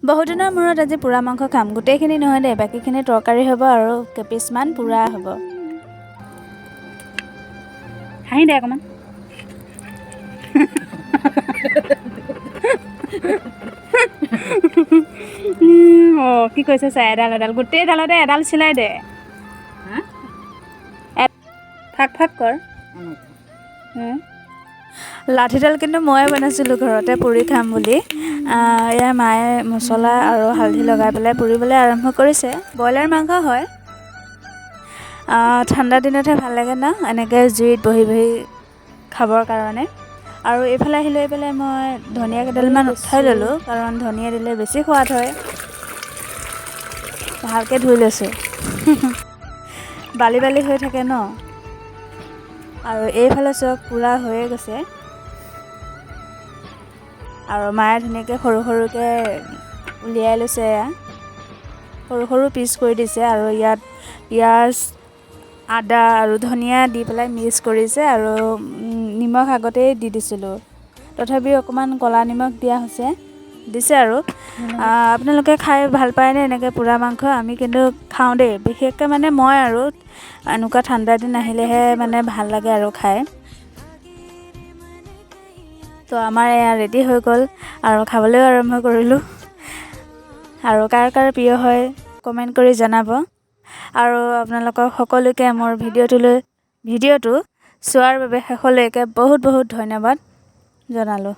বহুত দিনৰ মূৰত আজি পোৰা মাংস খাম। গোটেইখিনি নহয় দেই, বাকীখিনি তৰকাৰী হ'ব আৰু কেইপিচমান পোৰা হ'ব। হাঁহি দে অকণমান। অঁ কি কৈছে চাই, এডাল গোটেই ডালতে এডাল চিলাই দে। ফাক ফাক কৰ। লাঠিডাল কিন্তু ময়ে বনাইছিলোঁ ঘৰতে পুৰি খাম বুলি। এয়া মায়ে মছলা আৰু হালধি লগাই পেলাই পুৰিবলৈ আৰম্ভ কৰিছে। ব্ৰইলাৰ মাংস হয়। ঠাণ্ডা দিনতহে ভাল লাগে ন এনেকৈ জুইত বহি বহি খাবৰ কাৰণে। আৰু এইফালে আহি লৈ পেলাই মই ধনিয়া কেইডালমান উঠাই ল'লোঁ, কাৰণ ধনিয়া দিলে বেছি সোৱাদ হয়। ভালকৈ ধুই লৈছোঁ। বালি বালি হৈ থাকে ন। আৰু এইফালে চব পুৰা হৈয়ে গৈছে। আৰু মায়ে ধুনীয়াকৈ সৰু সৰুকৈ উলিয়াই লৈছে। সৰু সৰু পিচ কৰি দিছে আৰু ইয়াত পিঁয়াজ, আদা আৰু ধনিয়া দি পেলাই মিক্স কৰিছে আৰু নিমখ আগতেই দি দিছিলোঁ। তথাপিও অকণমান ক'লা নিমখ দিয়া হৈছে, দিছে আৰু। আপোনালোকে খাই ভাল পায়নে এনেকৈ পোৰা মাংস? আমি কিন্তু খাওঁ দেই, বিশেষকৈ মানে মই আৰু এনেকুৱা ঠাণ্ডা দিন আহিলেহে মানে ভাল লাগে আৰু খাই। তো আমাৰ এয়া ৰেডি হৈ গ'ল আৰু খাবলৈও আৰম্ভ কৰিলোঁ। আৰু কাৰ কাৰ প্ৰিয় হয় কমেণ্ট কৰি জনাব। আৰু আপোনালোকক সকলোকে মোৰ ভিডিঅ'টো চোৱাৰ বাবে শেষলৈকে বহুত বহুত ধন্যবাদ জনালোঁ।